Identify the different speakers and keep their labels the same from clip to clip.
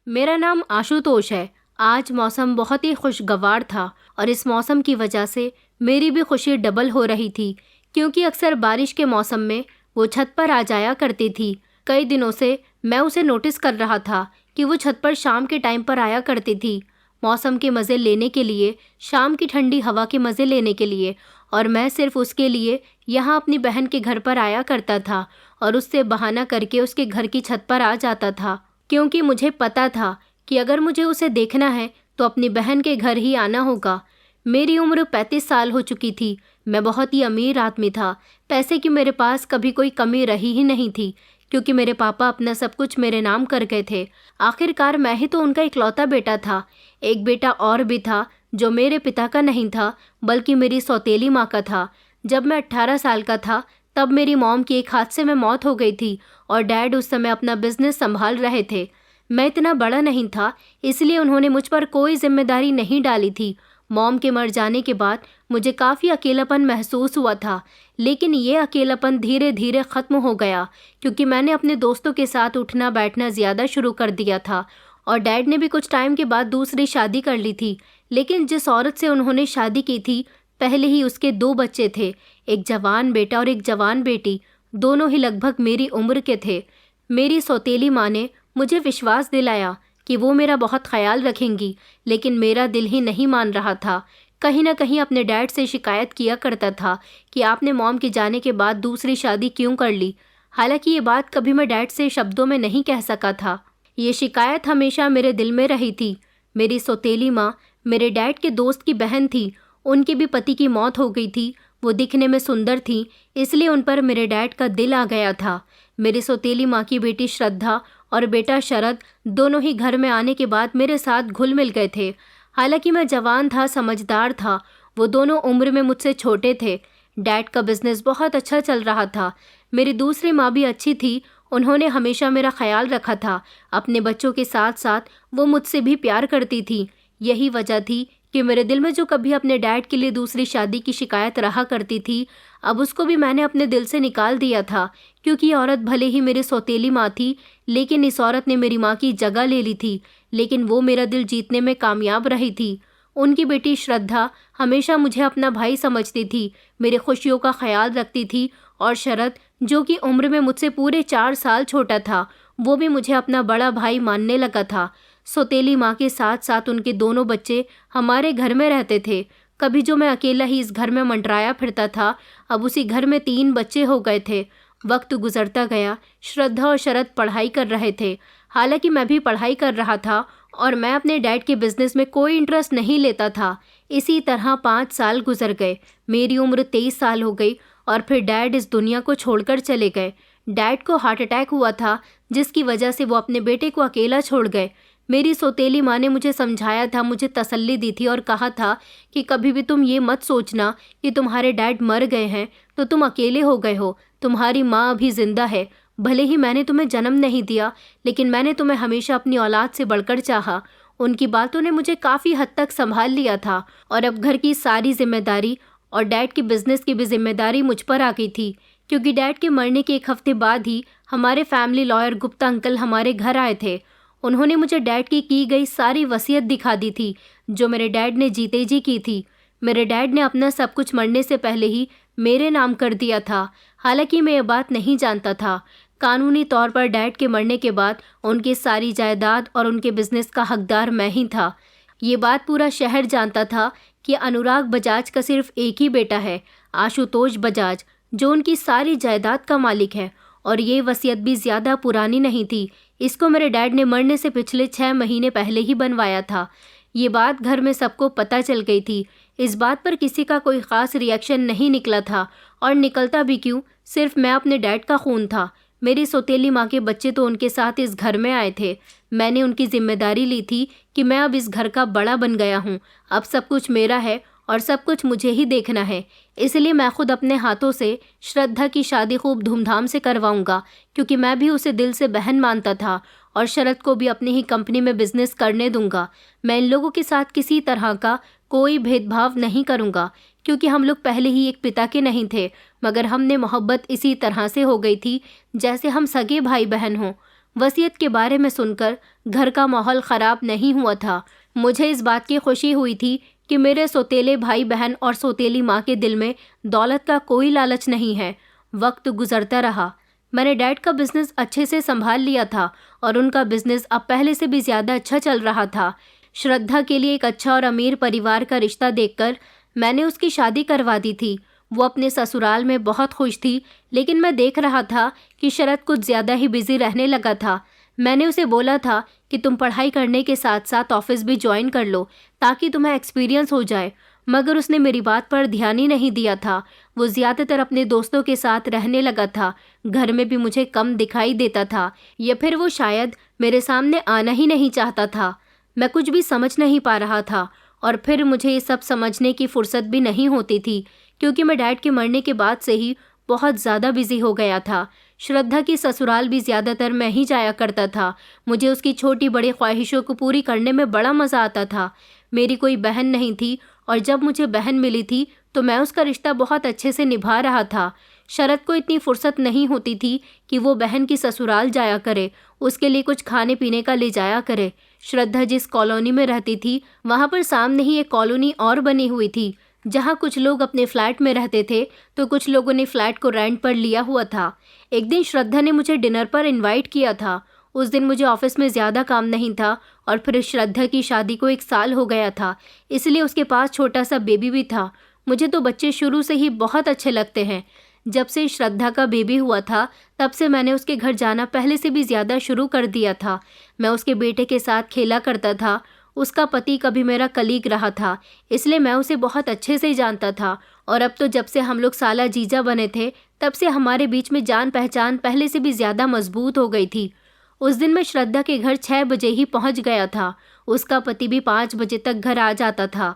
Speaker 1: मेरा नाम आशुतोष है। आज मौसम बहुत ही खुशगवार था और इस मौसम की वजह से मेरी भी खुशी डबल हो रही थी, क्योंकि अक्सर बारिश के मौसम में वो छत पर आ जाया करती थी। कई दिनों से मैं उसे नोटिस कर रहा था कि वो छत पर शाम के टाइम पर आया करती थी, मौसम के मज़े लेने के लिए, शाम की ठंडी हवा के मज़े लेने के लिए। और मैं सिर्फ उसके लिए यहाँ अपनी बहन के घर पर आया करता था और उससे बहाना करके उसके घर की छत पर आ जाता था, क्योंकि मुझे पता था कि अगर मुझे उसे देखना है तो अपनी बहन के घर ही आना होगा। मेरी उम्र 35 साल हो चुकी थी। मैं बहुत ही अमीर आदमी था। पैसे की मेरे पास कभी कोई कमी रही ही नहीं थी, क्योंकि मेरे पापा अपना सब कुछ मेरे नाम कर गए थे। आखिरकार मैं ही तो उनका इकलौता बेटा था। एक बेटा और भी था जो मेरे पिता का नहीं था, बल्कि मेरी सौतेली माँ का था। जब मैं 18 साल का था तब मेरी मॉम की एक हादसे में मौत हो गई थी और डैड उस समय अपना बिजनेस संभाल रहे थे। मैं इतना बड़ा नहीं था, इसलिए उन्होंने मुझ पर कोई जिम्मेदारी नहीं डाली थी। मॉम के मर जाने के बाद मुझे काफ़ी अकेलापन महसूस हुआ था, लेकिन ये अकेलापन धीरे धीरे ख़त्म हो गया, क्योंकि मैंने अपने दोस्तों के साथ उठना बैठना ज़्यादा शुरू कर दिया था। और डैड ने भी कुछ टाइम के बाद दूसरी शादी कर ली थी, लेकिन जिस औरत से उन्होंने शादी की थी पहले ही उसके 2 बच्चे थे, एक जवान बेटा और एक जवान बेटी। दोनों ही लगभग मेरी उम्र के थे। मेरी सौतेली माँ ने मुझे विश्वास दिलाया कि वो मेरा बहुत ख्याल रखेंगी, लेकिन मेरा दिल ही नहीं मान रहा था। कहीं ना कहीं अपने डैड से शिकायत किया करता था कि आपने मॉम के जाने के बाद दूसरी शादी क्यों कर ली। हालांकि ये बात कभी मैं डैड से शब्दों में नहीं कह सका था। ये शिकायत हमेशा मेरे दिल में रही थी। मेरी सौतेली माँ मेरे डैड के दोस्त की बहन थी। उनके भी पति की मौत हो गई थी। वो दिखने में सुंदर थी, इसलिए उन पर मेरे डैड का दिल आ गया था। मेरी सौतेली माँ की बेटी श्रद्धा और बेटा शरद दोनों ही घर में आने के बाद मेरे साथ घुल मिल गए थे। हालांकि मैं जवान था, समझदार था। वो दोनों उम्र में मुझसे छोटे थे। डैड का बिजनेस बहुत अच्छा चल रहा था। मेरी दूसरी माँ भी अच्छी थी। उन्होंने हमेशा मेरा ख्याल रखा था। अपने बच्चों के साथ साथ वो मुझसे भी प्यार करती थी। यही वजह थी कि मेरे दिल में जो कभी अपने डैड के लिए दूसरी शादी की शिकायत रहा करती थी, अब उसको भी मैंने अपने दिल से निकाल दिया था। क्योंकि ये औरत भले ही मेरी सौतेली माँ थी, लेकिन इस औरत ने मेरी माँ की जगह ले ली थी। लेकिन वो मेरा दिल जीतने में कामयाब रही थी। उनकी बेटी श्रद्धा हमेशा मुझे अपना भाई समझती थी, मेरी खुशियों का ख्याल रखती थी। और शरद, जो कि उम्र में मुझसे पूरे 4 साल छोटा था, वो भी मुझे अपना बड़ा भाई मानने लगा था। सौतेली माँ के साथ साथ उनके दोनों बच्चे हमारे घर में रहते थे। कभी जो मैं अकेला ही इस घर में मंडराया फिरता था, अब उसी घर में 3 बच्चे हो गए थे। वक्त गुजरता गया। श्रद्धा और शरद पढ़ाई कर रहे थे। हालांकि मैं भी पढ़ाई कर रहा था और मैं अपने डैड के बिजनेस में कोई इंटरेस्ट नहीं लेता था। इसी तरह 5 साल गुजर गए। मेरी उम्र 23 साल हो गई और फिर डैड इस दुनिया को छोड़कर चले गए। डैड को हार्ट अटैक हुआ था, जिसकी वजह से वो अपने बेटे को अकेला छोड़ गए। मेरी सौतेली माँ ने मुझे समझाया था, मुझे तसल्ली दी थी और कहा था कि कभी भी तुम ये मत सोचना कि तुम्हारे डैड मर गए हैं तो तुम अकेले हो गए हो। तुम्हारी माँ अभी जिंदा है। भले ही मैंने तुम्हें जन्म नहीं दिया, लेकिन मैंने तुम्हें हमेशा अपनी औलाद से बढ़कर चाहा। उनकी बातों ने मुझे काफ़ी हद तक संभाल लिया था और अब घर की सारी जिम्मेदारी और डैड की बिजनेस की भी जिम्मेदारी मुझ पर आ गई थी। क्योंकि डैड के मरने के 1 हफ्ते बाद ही हमारे फैमिली लॉयर गुप्ता अंकल हमारे घर आए थे। उन्होंने मुझे डैड की गई सारी वसीयत दिखा दी थी, जो मेरे डैड ने जीते जी की थी। मेरे डैड ने अपना सब कुछ मरने से पहले ही मेरे नाम कर दिया था। हालांकि मैं ये बात नहीं जानता था। कानूनी तौर पर डैड के मरने के बाद उनकी सारी जायदाद और उनके बिजनेस का हकदार मैं ही था। ये बात पूरा शहर जानता था कि अनुराग बजाज का सिर्फ एक ही बेटा है, आशुतोष बजाज, जो उनकी सारी जायदाद का मालिक है। और ये वसीयत भी ज़्यादा पुरानी नहीं थी। इसको मेरे डैड ने मरने से पिछले 6 महीने पहले ही बनवाया था। ये बात घर में सबको पता चल गई थी। इस बात पर किसी का कोई ख़ास रिएक्शन नहीं निकला था, और निकलता भी क्यों, सिर्फ मैं अपने डैड का खून था। मेरी सौतेली माँ के बच्चे तो उनके साथ इस घर में आए थे। मैंने उनकी जिम्मेदारी ली थी कि मैं अब इस घर का बड़ा बन गया हूँ। अब सब कुछ मेरा है और सब कुछ मुझे ही देखना है। इसलिए मैं खुद अपने हाथों से श्रद्धा की शादी खूब धूमधाम से करवाऊंगा, क्योंकि मैं भी उसे दिल से बहन मानता था और शरद को भी अपनी ही कंपनी में बिजनेस करने दूंगा। मैं इन लोगों के साथ किसी तरह का कोई भेदभाव नहीं करूंगा, क्योंकि हम लोग पहले ही एक पिता के नहीं थे, मगर हमने मोहब्बत इसी तरह से हो गई थी जैसे हम सगे भाई बहन हों। वसीयत के बारे में सुनकर घर का माहौल ख़राब नहीं हुआ था। मुझे इस बात की खुशी हुई थी कि मेरे सौतेले भाई बहन और सौतेली माँ के दिल में दौलत का कोई लालच नहीं है। वक्त गुजरता रहा। मैंने डैड का बिजनेस अच्छे से संभाल लिया था और उनका बिजनेस अब पहले से भी ज़्यादा अच्छा चल रहा था। श्रद्धा के लिए एक अच्छा और अमीर परिवार का रिश्ता देखकर मैंने उसकी शादी करवा दी थी। वो अपने ससुराल में बहुत खुश थी, लेकिन मैं देख रहा था कि शरद कुछ ज़्यादा ही बिजी रहने लगा था। मैंने उसे बोला था कि तुम पढ़ाई करने के साथ साथ ऑफिस भी ज्वाइन कर लो ताकि तुम्हें एक्सपीरियंस हो जाए, मगर उसने मेरी बात पर ध्यान ही नहीं दिया था। वो ज़्यादातर अपने दोस्तों के साथ रहने लगा था। घर में भी मुझे कम दिखाई देता था, या फिर वो शायद मेरे सामने आना ही नहीं चाहता था। मैं कुछ भी समझ नहीं पा रहा था और फिर मुझे ये सब समझने की फुर्सत भी नहीं होती थी, क्योंकि मैं डैड के मरने के बाद से ही बहुत ज़्यादा बिजी हो गया था। श्रद्धा की ससुराल भी ज़्यादातर मैं ही जाया करता था। मुझे उसकी छोटी बड़ी ख्वाहिशों को पूरी करने में बड़ा मज़ा आता था। मेरी कोई बहन नहीं थी और जब मुझे बहन मिली थी तो मैं उसका रिश्ता बहुत अच्छे से निभा रहा था। शरद को इतनी फुर्सत नहीं होती थी कि वो बहन की ससुराल जाया करे, उसके लिए कुछ खाने पीने का ले जाया करे। श्रद्धा जिस कॉलोनी में रहती थी वहाँ पर सामने ही एक कॉलोनी और बनी हुई थी, जहाँ कुछ लोग अपने फ्लैट में रहते थे तो कुछ लोगों ने फ्लैट को रेंट पर लिया हुआ था। एक दिन श्रद्धा ने मुझे डिनर पर इनवाइट किया था। उस दिन मुझे ऑफिस में ज़्यादा काम नहीं था और फिर श्रद्धा की शादी को 1 साल हो गया था, इसलिए उसके पास छोटा सा बेबी भी था। मुझे तो बच्चे शुरू से ही बहुत अच्छे लगते हैं। जब से श्रद्धा का बेबी हुआ था तब से मैंने उसके घर जाना पहले से भी ज़्यादा शुरू कर दिया था। मैं उसके बेटे के साथ खेला करता था। उसका पति कभी मेरा कलीग रहा था, इसलिए मैं उसे बहुत अच्छे से जानता था। और अब तो जब से हम लोग साला जीजा बने थे तब से हमारे बीच में जान पहचान पहले से भी ज़्यादा मजबूत हो गई थी। उस दिन मैं श्रद्धा के घर 6 बजे ही पहुंच गया था। उसका पति भी 5 बजे तक घर आ जाता था।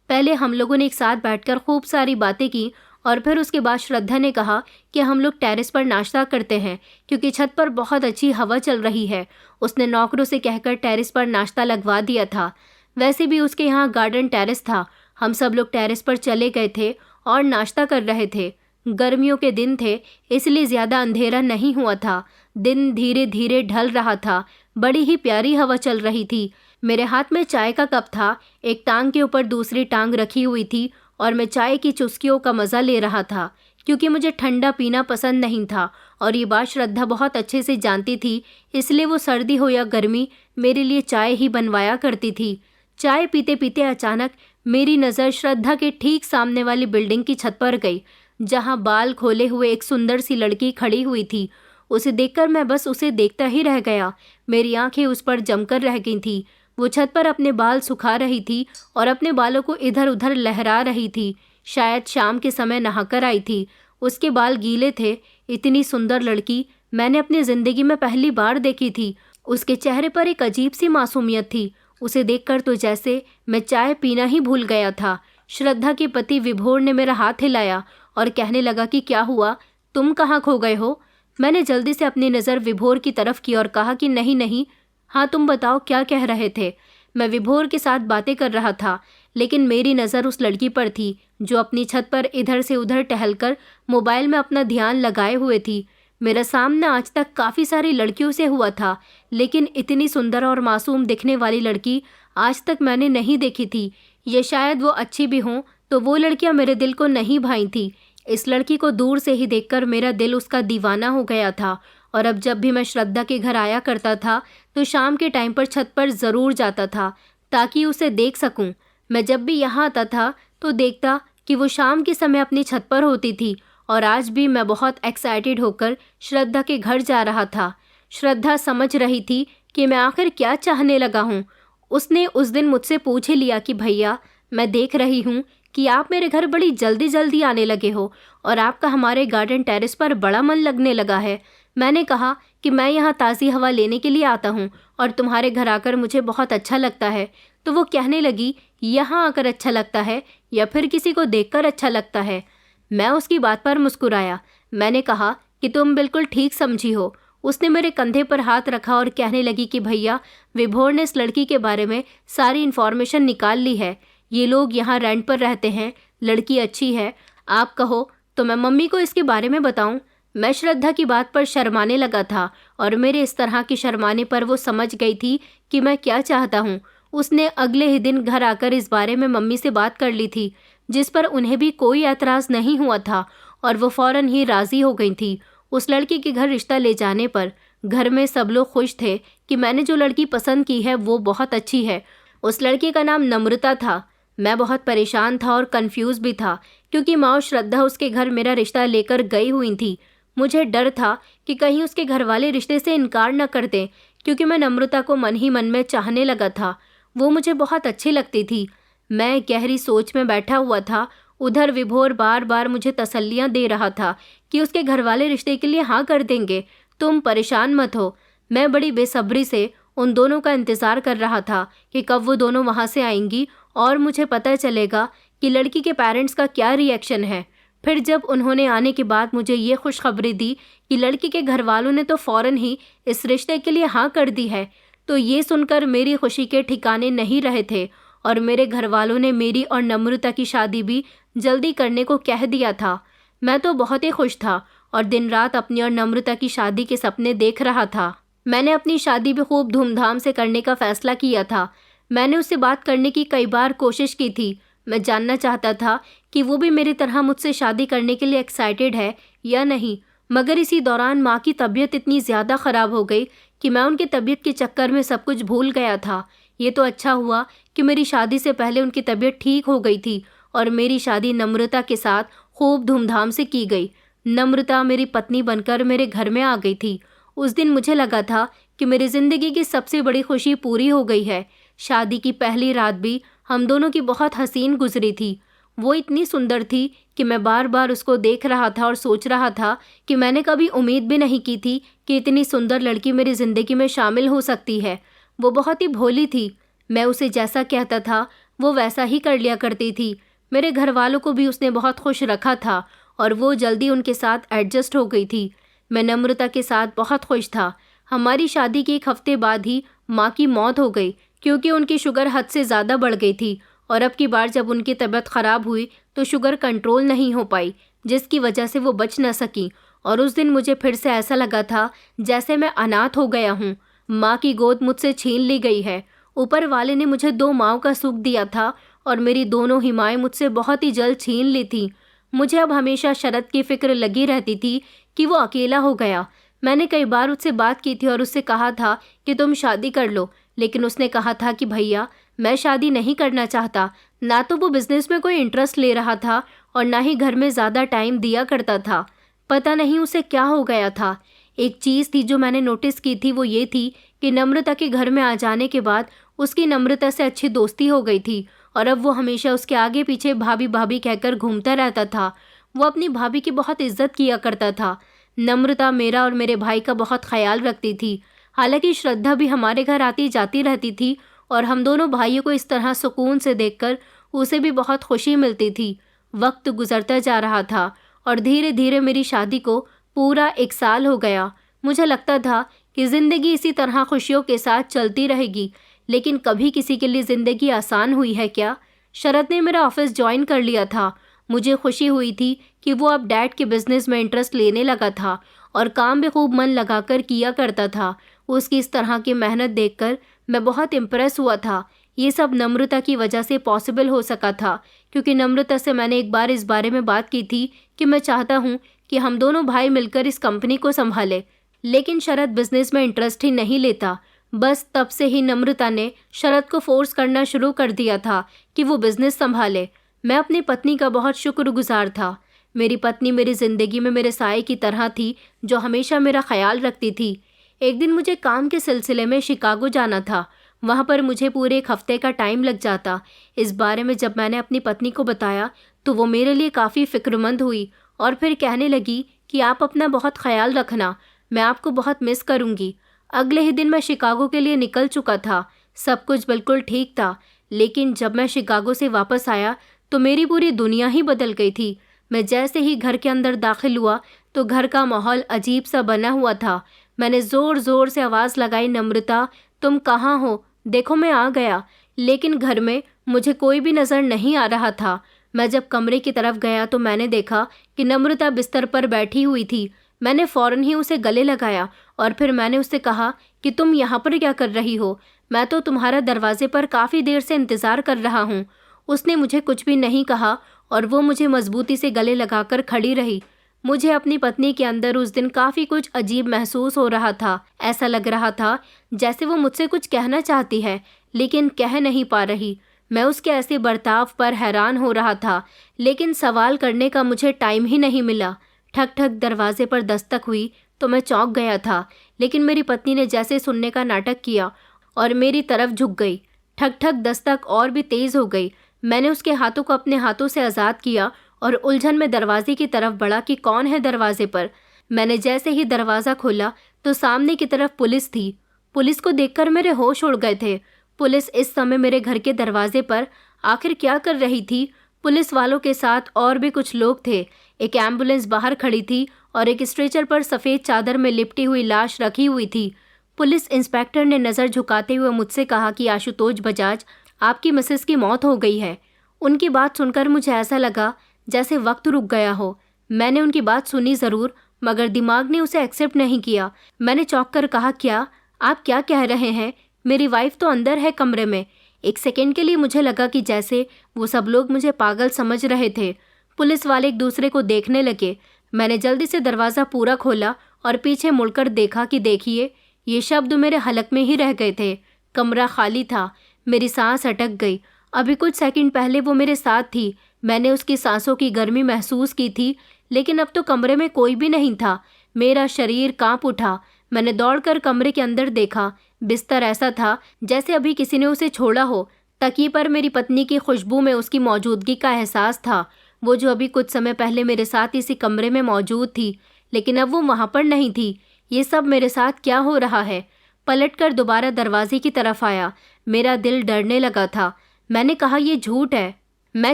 Speaker 1: पहले हम लोगों ने एक साथ बैठकर खूब सारी बातें की और फिर उसके बाद श्रद्धा ने कहा कि हम लोग टेरेस पर नाश्ता करते हैं क्योंकि छत पर बहुत अच्छी हवा चल रही है। उसने नौकरों से कहकर टेरेस पर नाश्ता लगवा दिया था। वैसे भी उसके यहाँ गार्डन टेरेस था। हम सब लोग टेरेस पर चले गए थे और नाश्ता कर रहे थे। गर्मियों के दिन थे, इसलिए ज़्यादा अंधेरा नहीं हुआ था। दिन धीरे धीरे ढल रहा था। बड़ी ही प्यारी हवा चल रही थी। मेरे हाथ में चाय का कप था, एक टांग के ऊपर दूसरी टांग रखी हुई थी और मैं चाय की चुस्कियों का मज़ा ले रहा था, क्योंकि मुझे ठंडा पीना पसंद नहीं था और ये बात श्रद्धा बहुत अच्छे से जानती थी, इसलिए वो सर्दी हो या गर्मी मेरे लिए चाय ही बनवाया करती थी। चाय पीते पीते अचानक मेरी नज़र श्रद्धा के ठीक सामने वाली बिल्डिंग की छत पर गई, जहाँ बाल खोले हुए एक सुंदर सी लड़की खड़ी हुई थी। उसे देखकर मैं बस उसे देखता ही रह गया। मेरी आंखें उस पर जमकर रह गई थी। वो छत पर अपने बाल सुखा रही थी और अपने बालों को इधर उधर लहरा रही थी। शायद शाम के समय नहाकर आई थी। उसके बाल गीले थे। इतनी सुंदर लड़की मैंने अपनी ज़िंदगी में पहली बार देखी थी। उसके चेहरे पर एक अजीब सी मासूमियत थी। उसे देखकर तो जैसे मैं चाय पीना ही भूल गया था। श्रद्धा के पति विभोर ने मेरा हाथ हिलाया और कहने लगा कि क्या हुआ, तुम कहाँ खो गए हो। मैंने जल्दी से अपनी नज़र विभोर की तरफ की और कहा कि नहीं नहीं, हाँ तुम बताओ क्या कह रहे थे। मैं विभोर के साथ बातें कर रहा था, लेकिन मेरी नज़र उस लड़की पर थी जो अपनी छत पर इधर से उधर टहलकर मोबाइल में अपना ध्यान लगाए हुए थी। मेरा सामना आज तक काफ़ी सारी लड़कियों से हुआ था, लेकिन इतनी सुंदर और मासूम दिखने वाली लड़की आज तक मैंने नहीं देखी थी। ये शायद वो अच्छी भी हों, तो वो लड़कियां मेरे दिल को नहीं भाई थी। इस लड़की को दूर से ही देखकर मेरा दिल उसका दीवाना हो गया था और अब जब भी मैं श्रद्धा के घर आया करता था तो शाम के टाइम पर छत पर ज़रूर जाता था ताकि उसे देख सकूं। मैं जब भी यहाँ आता था तो देखता कि वो शाम के समय अपनी छत पर होती थी और आज भी मैं बहुत एक्साइटेड होकर श्रद्धा के घर जा रहा था। श्रद्धा समझ रही थी कि मैं आखिर क्या चाहने लगा हूँ। उसने उस दिन मुझसे पूछ ही लिया कि भैया, मैं देख रही हूँ कि आप मेरे घर बड़ी जल्दी जल्दी आने लगे हो और आपका हमारे गार्डन टेरेस पर बड़ा मन लगने लगा है। मैंने कहा कि मैं यहाँ ताज़ी हवा लेने के लिए आता हूँ और तुम्हारे घर आकर मुझे बहुत अच्छा लगता है। तो वो कहने लगी, यहाँ आकर अच्छा लगता है या फिर किसी को देखकर अच्छा लगता है। मैं उसकी बात पर मुस्कुराया। मैंने कहा कि तुम बिल्कुल ठीक समझी हो। उसने मेरे कंधे पर हाथ रखा और कहने लगी कि भैया, विभोर ने इस लड़की के बारे में सारी इन्फॉर्मेशन निकाल ली है। ये लोग यहाँ रेंट पर रहते हैं, लड़की अच्छी है। आप कहो तो मैं मम्मी को इसके बारे में बताऊं। मैं श्रद्धा की बात पर शर्माने लगा था और मेरे इस तरह के शर्माने पर वो समझ गई थी कि मैं क्या चाहता हूँ। उसने अगले ही दिन घर आकर इस बारे में मम्मी से बात कर ली थी, जिस पर उन्हें भी कोई ऐतराज़ नहीं हुआ था और वो फौरन ही राज़ी हो गई थी। उस लड़की के घर रिश्ता ले जाने पर घर में सब लोग खुश थे कि मैंने जो लड़की पसंद की है वो बहुत अच्छी है। उस लड़की का नाम नम्रता था। मैं बहुत परेशान था और कंफ्यूज भी था, क्योंकि माँ श्रद्धा उसके घर मेरा रिश्ता लेकर गई हुई थी। मुझे डर था कि कहीं उसके घर वाले रिश्ते से इनकार न कर दें, क्योंकि मैं नम्रता को मन ही मन में चाहने लगा था। वो मुझे बहुत अच्छी लगती थी। मैं गहरी सोच में बैठा हुआ था। उधर विभोर बार बार मुझे तसल्लियाँ दे रहा था कि उसके घर वाले रिश्ते के लिए हाँ कर देंगे, तुम परेशान मत हो। मैं बड़ी बेसब्री से उन दोनों का इंतज़ार कर रहा था कि कब वो दोनों वहाँ से आएंगी और मुझे पता चलेगा कि लड़की के पेरेंट्स का क्या रिएक्शन है। फिर जब उन्होंने आने के बाद मुझे ये खुशखबरी दी कि लड़की के घर वालों ने तो फ़ौरन ही इस रिश्ते के लिए हाँ कर दी है, तो ये सुनकर मेरी खुशी के ठिकाने नहीं रहे थे और मेरे घर वालों ने मेरी और नम्रता की शादी भी जल्दी करने को कह दिया था। मैं तो बहुत ही खुश था और दिन रात अपनी और नम्रता की शादी के सपने देख रहा था। मैंने अपनी शादी भी खूब धूमधाम से करने का फैसला किया था। मैंने उससे बात करने की कई बार कोशिश की थी। मैं जानना चाहता था कि वो भी मेरी तरह मुझसे शादी करने के लिए एक्साइटेड है या नहीं, मगर इसी दौरान माँ की तबीयत इतनी ज़्यादा ख़राब हो गई कि मैं उनकी तबीयत के चक्कर में सब कुछ भूल गया था। ये तो अच्छा हुआ कि मेरी शादी से पहले उनकी तबीयत ठीक हो गई थी और मेरी शादी नम्रता के साथ खूब धूमधाम से की गई। नम्रता मेरी पत्नी बनकर मेरे घर में आ गई थी। उस दिन मुझे लगा था कि मेरी ज़िंदगी की सबसे बड़ी खुशी पूरी हो गई है। शादी की पहली रात भी हम दोनों की बहुत हसीन गुजरी थी। वो इतनी सुंदर थी कि मैं बार बार उसको देख रहा था और सोच रहा था कि मैंने कभी उम्मीद भी नहीं की थी कि इतनी सुंदर लड़की मेरी ज़िंदगी में शामिल हो सकती है। वो बहुत ही भोली थी। मैं उसे जैसा कहता था वो वैसा ही कर लिया करती थी। मेरे घर वालों को भी उसने बहुत खुश रखा था और वो जल्दी उनके साथ एडजस्ट हो गई थी। मैं नम्रता के साथ बहुत खुश था। हमारी शादी के एक हफ्ते बाद ही माँ की मौत हो गई, क्योंकि उनकी शुगर हद से ज़्यादा बढ़ गई थी और अब की बार जब उनकी तबीयत ख़राब हुई तो शुगर कंट्रोल नहीं हो पाई, जिसकी वजह से वो बच न सकी। और उस दिन मुझे फिर से ऐसा लगा था जैसे मैं अनाथ हो गया हूँ। माँ की गोद मुझसे छीन ली गई है। ऊपर वाले ने मुझे 2 माँओं का सुख दिया था और मेरी दोनों ही माएँ मुझसे बहुत ही जल्द छीन ली थी। मुझे अब हमेशा शरद की फ़िक्र लगी रहती थी कि वो अकेला हो गया। मैंने कई बार उससे बात की थी और उससे कहा था कि तुम शादी कर लो, लेकिन उसने कहा था कि भैया मैं शादी नहीं करना चाहता। ना तो वो बिज़नेस में कोई इंटरेस्ट ले रहा था और ना ही घर में ज़्यादा टाइम दिया करता था। पता नहीं उसे क्या हो गया था। एक चीज़ थी जो मैंने नोटिस की थी, वो ये थी कि नम्रता के घर में आ जाने के बाद उसकी नम्रता से अच्छी दोस्ती हो गई थी और अब वो हमेशा उसके आगे पीछे भाभी भाभी कहकर घूमता रहता था। वो अपनी भाभी की बहुत इज्जत किया करता था। नम्रता मेरा और मेरे भाई का बहुत ख्याल रखती थी। हालांकि श्रद्धा भी हमारे घर आती जाती रहती थी और हम दोनों भाइयों को इस तरह सुकून से देखकर उसे भी बहुत खुशी मिलती थी। वक्त गुजरता जा रहा था और धीरे धीरे मेरी शादी को पूरा 1 साल हो गया। मुझे लगता था कि ज़िंदगी इसी तरह खुशियों के साथ चलती रहेगी, लेकिन कभी किसी के लिए ज़िंदगी आसान हुई है क्या? शरद ने मेरा ऑफिस ज्वाइन कर लिया था। मुझे खुशी हुई थी कि वो अब डैड के बिज़नेस में इंटरेस्ट लेने लगा था और काम भी खूब मन लगाकर किया करता था। उसकी इस तरह की मेहनत देखकर मैं बहुत इम्प्रेस हुआ था। ये सब नम्रता की वजह से पॉसिबल हो सका था, क्योंकि नम्रता से मैंने एक बार इस बारे में बात की थी कि मैं चाहता हूँ कि हम दोनों भाई मिलकर इस कंपनी को संभालें। लेकिन शरद बिजनेस में इंटरेस्ट ही नहीं लेता। बस तब से ही नम्रता ने शरद को फोर्स करना शुरू कर दिया था कि वो बिजनेस संभाले। मैं अपनी पत्नी का बहुत शुक्रगुजार था। मेरी पत्नी मेरी ज़िंदगी में मेरे साए की तरह थी, जो हमेशा मेरा ख्याल रखती थी। एक दिन मुझे काम के सिलसिले में शिकागो जाना था। वहाँ पर मुझे पूरे 1 हफ्ते का टाइम लग जाता। इस बारे में जब मैंने अपनी पत्नी को बताया तो वो मेरे लिए काफ़ी फ़िक्रमंद हुई और फिर कहने लगी कि आप अपना बहुत ख्याल रखना, मैं आपको बहुत मिस करूँगी। अगले ही दिन मैं शिकागो के लिए निकल चुका था। सब कुछ बिल्कुल ठीक था, लेकिन जब मैं शिकागो से वापस आया तो मेरी पूरी दुनिया ही बदल गई थी। मैं जैसे ही घर के अंदर दाखिल हुआ तो घर का माहौल अजीब सा बना हुआ था। मैंने ज़ोर ज़ोर से आवाज़ लगाई, नम्रता तुम कहाँ हो? देखो मैं आ गया। लेकिन घर में मुझे कोई भी नज़र नहीं आ रहा था। मैं जब कमरे की तरफ गया तो मैंने देखा कि नम्रता बिस्तर पर बैठी हुई थी। मैंने फ़ौरन ही उसे गले लगाया और फिर मैंने उससे कहा कि तुम यहाँ पर क्या कर रही हो? मैं तो तुम्हारा दरवाजे पर काफ़ी देर से इंतज़ार कर रहा हूँ। उसने मुझे कुछ भी नहीं कहा और वो मुझे मजबूती से गले लगाकर खड़ी रही। मुझे अपनी पत्नी के अंदर उस दिन काफ़ी कुछ अजीब महसूस हो रहा था। ऐसा लग रहा था जैसे वो मुझसे कुछ कहना चाहती है लेकिन कह नहीं पा रही। मैं उसके ऐसे बर्ताव पर हैरान हो रहा था, लेकिन सवाल करने का मुझे टाइम ही नहीं मिला। ठक ठक दरवाजे पर दस्तक हुई तो मैं चौंक गया था, लेकिन मेरी पत्नी ने जैसे सुनने का नाटक किया और मेरी तरफ झुक गई। ठक ठक दस्तक और भी तेज़ हो गई। मैंने उसके हाथों को अपने हाथों से आज़ाद किया और उलझन में दरवाजे की तरफ बढ़ा कि कौन है दरवाजे पर। मैंने जैसे ही दरवाज़ा खोला तो सामने की तरफ पुलिस थी। पुलिस को देखकर मेरे होश उड़ गए थे। पुलिस इस समय मेरे घर के दरवाजे पर आखिर क्या कर रही थी? पुलिस वालों के साथ और भी कुछ लोग थे। एक एम्बुलेंस बाहर खड़ी थी और एक स्ट्रेचर पर सफ़ेद चादर में लिपटी हुई लाश रखी हुई थी। पुलिस इंस्पेक्टर ने नज़र झुकाते हुए मुझसे कहा कि आशुतोष बजाज, आपकी मिसेस की मौत हो गई है। उनकी बात सुनकर मुझे ऐसा लगा जैसे वक्त रुक गया हो। मैंने उनकी बात सुनी ज़रूर, मगर दिमाग ने उसे एक्सेप्ट नहीं किया। मैंने चौंक कर कहा, क्या आप क्या कह रहे हैं? मेरी वाइफ तो अंदर है कमरे में। एक सेकंड के लिए मुझे लगा कि जैसे वो सब लोग मुझे पागल समझ रहे थे। पुलिस वाले एक दूसरे को देखने लगे। मैंने जल्दी से दरवाज़ा पूरा खोला और पीछे मुड़कर देखा कि देखिए, ये शब्द मेरे हलक में ही रह गए थे। कमरा खाली था। मेरी सांस अटक गई। अभी कुछ सेकंड पहले वो मेरे साथ थी। मैंने उसकी सांसों की गर्मी महसूस की थी, लेकिन अब तो कमरे में कोई भी नहीं था। मेरा शरीर कांप उठा। मैंने दौड़कर कमरे के अंदर देखा। बिस्तर ऐसा था जैसे अभी किसी ने उसे छोड़ा हो। तकिए पर मेरी पत्नी की खुशबू में उसकी मौजूदगी का एहसास था, वो जो अभी कुछ समय पहले मेरे साथ इसी कमरे में मौजूद थी, लेकिन अब वो वहाँ पर नहीं थी। ये सब मेरे साथ क्या हो रहा है? पलटकर दोबारा दरवाजे की तरफ आया। मेरा दिल डरने लगा था। मैंने कहा, ये झूठ है। मैं